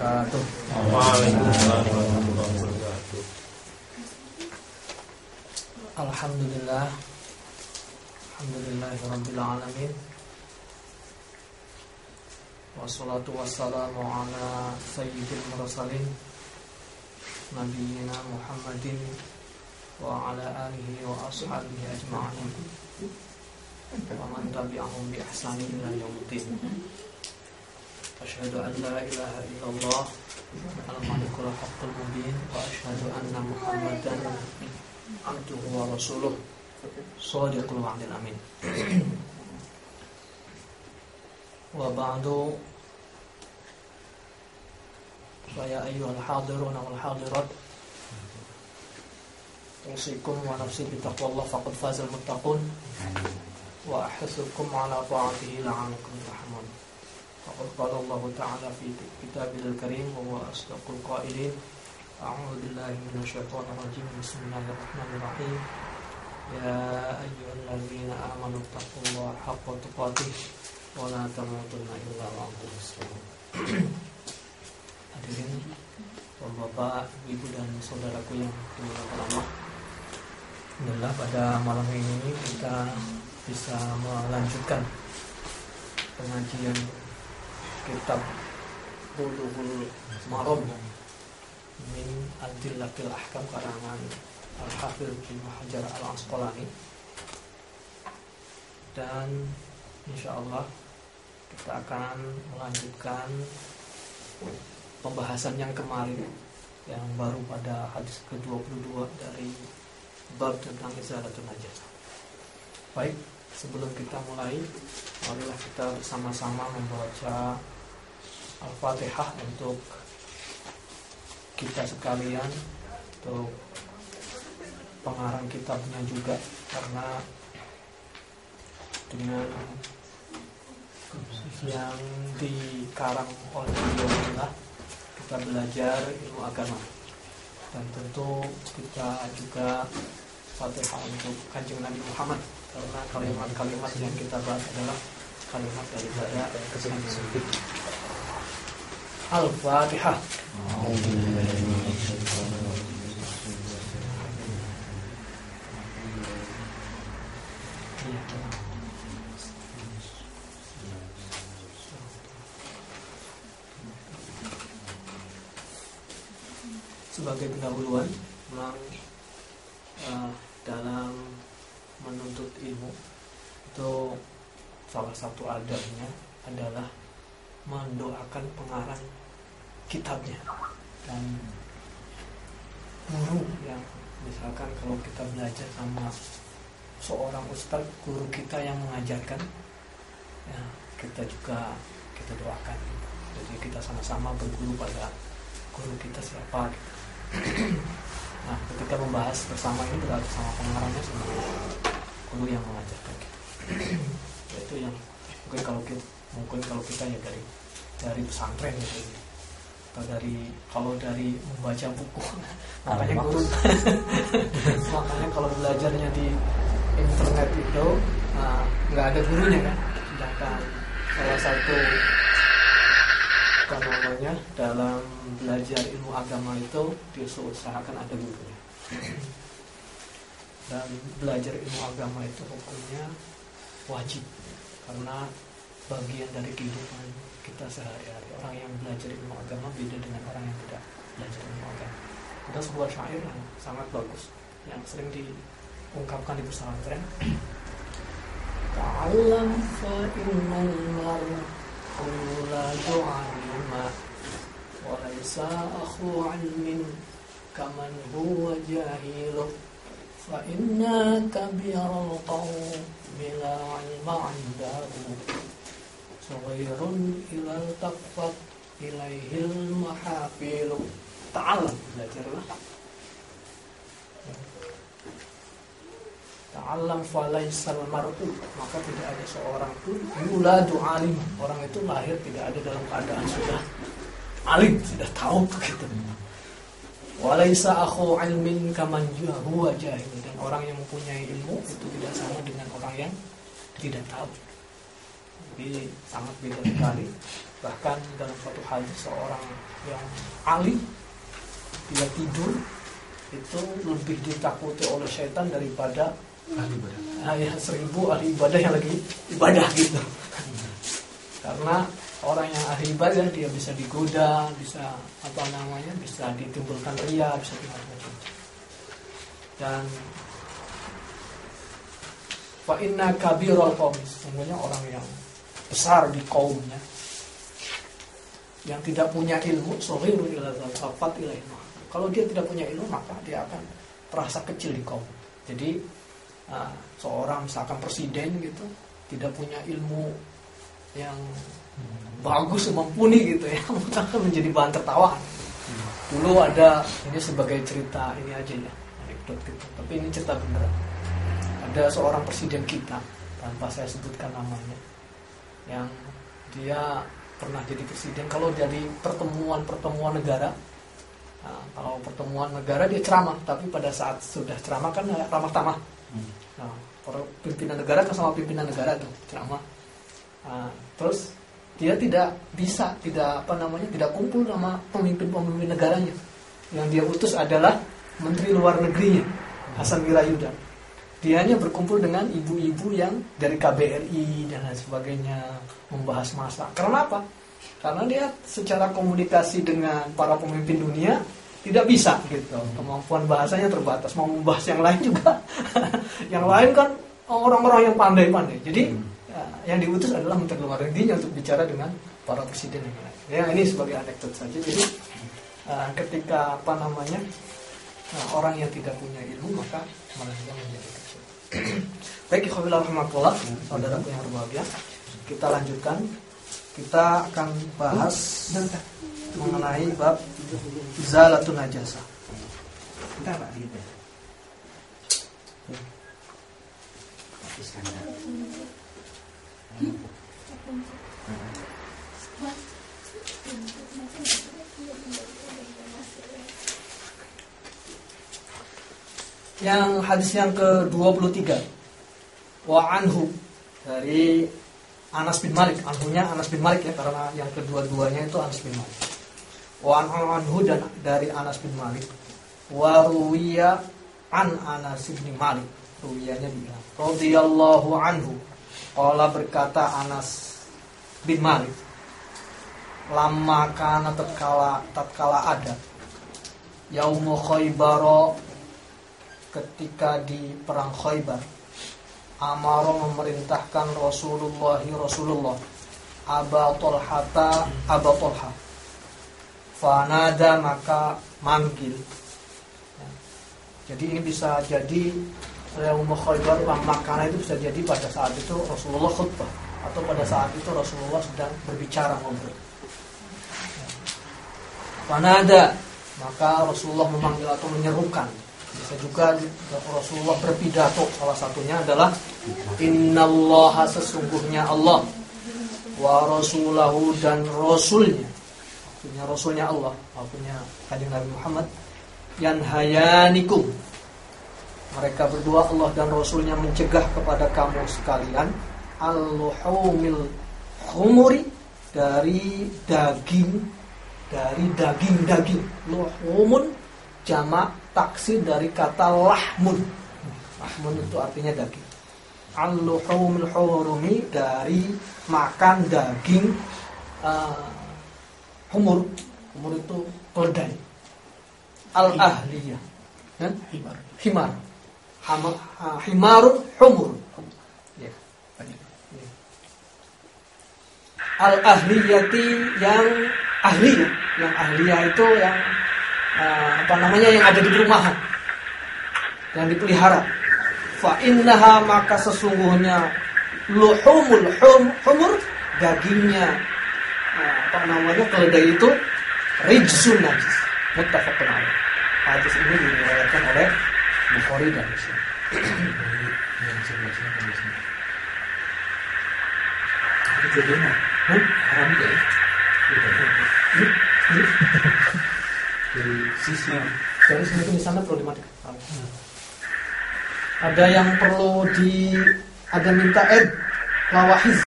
wabarakatuh. Waalaikumsalam warahmatullahi wabarakatuh. Alhamdulillah. Alhamdulillahirabbil alamin. Wassalatu wassalamu ala sayyidil mursalin nabiyina Muhammadin wa ala alihi wa ashabihi ajma'in. Wa man tabi'ahum bi ihsanin ila yaumiddin. Asyhadu an la ilaha illallah al-malikul haqqul mubin wa asyhadu anna Muhammadan abduhu wa rasuluh shadiqul wa'dil amin. Wa ba'du, ya ayyuhal hadiruna wal hadirat, usikum wa nafsi bitaqwallah faqad fazal muttaqun wa ahsukum ala ta'atihi la'allakum turhamun. Faqad qala Allah ta'ala fi kitabil karim wa huwa asdaqul qailin. A'udzu billahi minasyaitonir rajim. Bismillahirrahmanirrahim. Ya ayyuhalladzina amanu taqullaha haqqa tuqatih wa la tamutunna illa wa antum muslimun. Hadirin Bapak, Ibu dan saudaraku yang dimuliakan Allah. Alhamdulillah pada malam ini kita bisa melanjutkan pengajian kitab Bulughul Maram min Adillatil Ahkam karangan Al-Hafidz Ibnu Hajar Al-Asqalani. Dan insyaallah kita akan melanjutkan pembahasan yang kemarin, yang baru pada hadis ke-22 dari bab tentang izalatul najasah. Baik, sebelum kita mulai, marilah kita bersama-sama membaca Al-Fatihah untuk kita sekalian, untuk pengarang kitabnya juga, karena dengan yang dikarang oleh beliau adalah kita belajar ilmu agama, dan tentu kita juga Fatihah untuk Kanjeng Nabi Muhammad, karena kalimat-kalimat yang kita bahas adalah kalimat daripada Kanjeng Nabi. Al-Fatihah. Sebagai pendahuluan, memang dalam menuntut ilmu itu salah satu adabnya adalah mendoakan pengarang kitabnya. Dan guru yang misalkan kalau kita belajar sama seorang ustaz, guru kita yang mengajarkan, ya, kita doakan. Jadi kita sama-sama berguru pada guru kita siapa gitu. Nah, ketika membahas bersama ini berarti sama pengarangnya, sama guru yang mengajarkan kita. Itu yang mungkin kalau kita ya dari pesantren gitu, atau kalau dari membaca buku. Makanya guru makanya kalau belajarnya di internet itu nggak ada gurunya kan. Sedangkan salah satu dalam belajar ilmu agama itu diusahakan ada gurunya. Dan belajar ilmu agama itu hukumnya wajib, karena bagian dari kehidupan kita sehari-hari. Orang yang belajar ilmu agama beda dengan orang yang tidak belajar ilmu agama. Ada sebuah syair yang sangat bagus yang sering diungkapkan di pesantren. Ta'allam fa innal mar'a alima wa laysa akhu 'ilmin kaman huwa jahilu fa inna kabiral qawmi la 'ilma 'indahu saghirun ila taqfat ilaihil mahafilu. Ta'allam, belajarlah. Ta'allam falaisal mar'u, maka tidak ada seorang pun yuladu alim, orang itu lahir tidak ada dalam keadaan sudah alim, sudah tahu begitu. Walaisa akhu ilmin kaman huwa jahil, dan orang yang mempunyai ilmu itu tidak sama dengan orang yang tidak tahu. Jadi sangat beda sekali Bahkan dalam suatu hadis seorang yang alim dia tidur itu lebih ditakuti oleh syaitan daripada ahli ibadah. 1000 ahli ibadah yang lagi ibadah gitu. Karena orang yang ahli ibadah dia bisa digoda, bisa bisa ditimbulkan ria, bisa macam-macam. Dan fa inna kabiral qaum, sesungguhnya orang yang besar di kaumnya yang tidak punya ilmu, saghirun ila dzafat ila ilmu. Kalau dia tidak punya ilmu maka dia akan terasa kecil di kaum. Jadi seorang misalkan presiden gitu tidak punya ilmu yang bagus mumpuni gitu ya, maka menjadi bahan tertawaan. Dulu ada, ini sebagai cerita ini aja ya, anekdot gitu, tapi ini cerita beneran. Ada seorang presiden kita, tanpa saya sebutkan namanya, yang dia pernah jadi presiden. Kalau jadi pertemuan negara, kalau pertemuan negara dia ceramah, tapi pada saat sudah ceramah kan ramah tamah. Nah, pimpinan negara kan sama pimpinan negara tuh ceramah. Terus dia tidak kumpul sama pemimpin negaranya. Yang dia utus adalah Menteri Luar Negerinya, Hasan Wirayuda. Dia hanya berkumpul dengan ibu-ibu yang dari KBRI dan lain sebagainya, membahas masalah. Karena apa? Karena dia secara komunikasi dengan para pemimpin dunia tidak bisa gitu. Kemampuan bahasanya terbatas. Mau membahas yang lain juga. Yang lain kan orang-orang yang pandai-pandai. Jadi yang diutus adalah Menteri Luar Negerinya untuk bicara dengan para presiden yang lain. Ya, ini sebagai anekdot saja. Jadi ketika orang yang tidak punya ilmu maka malah dia menjadi kecil. Baik, ikhwanilah rahmatullah, saudaraku yang berbahagia. Kita lanjutkan. Kita akan bahas mengenai bab izalatun najasah. Bentar Pak, gitu. Yang hadis yang ke-23, wa anhu, dari Anas bin Malik. Anhunya Anas bin Malik ya, karena yang kedua-duanya itu Anas bin Malik. Wa anhu, dan dari Anas bin Malik. Wa ruwiya an Anas bin Malik, ruwiyanya bilang radhiyallahu anhu, qala, berkata Anas bin Malik, lamma kana tatkala ada yaumu Khaybar, ketika di perang Khaybar, amaro memerintahkan Rasulullah Aba Talha, fanada, maka manggil. Jadi ini bisa jadi Yaum Khaybar, makna itu bisa jadi pada saat itu Rasulullah khutbah atau pada saat itu Rasulullah sedang berbicara ngobrol. Fanada, maka Rasulullah memanggil atau menyerukan. Bisa juga Rasulullah berpidato. Salah satunya adalah innallaha, sesungguhnya Allah, wa rasulahu, dan rasulnya, maksudnya rasulnya Allah, maksudnya kanjeng Nabi Muhammad, yanhayanikum, mereka berdua, Allah dan rasulnya, mencegah kepada kamu sekalian al-luhumil humuri, dari daging luhumun jamak taksir dari kata lahmun. Lahmun itu artinya daging. Al-luhumul hurumi, dari makan daging humur. Humur itu keledai. Al-ahliyah, himar. Himarun humur. Ya. Al-ahliyati, yang ahliyah. Yang ahliyah itu yang yang ada di perumahan, yang dipelihara. Fa innaha, maka sesungguhnya luhumul humur, dagingnya keledai itu rijsun, najis. Muttafaqun alaih. Hadis ini diriwayatkan oleh Bukhari dan Muslim. Yang sebelahnya hadisnya. Itu bedanya. Haram juga ya? Dari sini di sana perlu dimatikan. Ada yang perlu ada minta lawahis.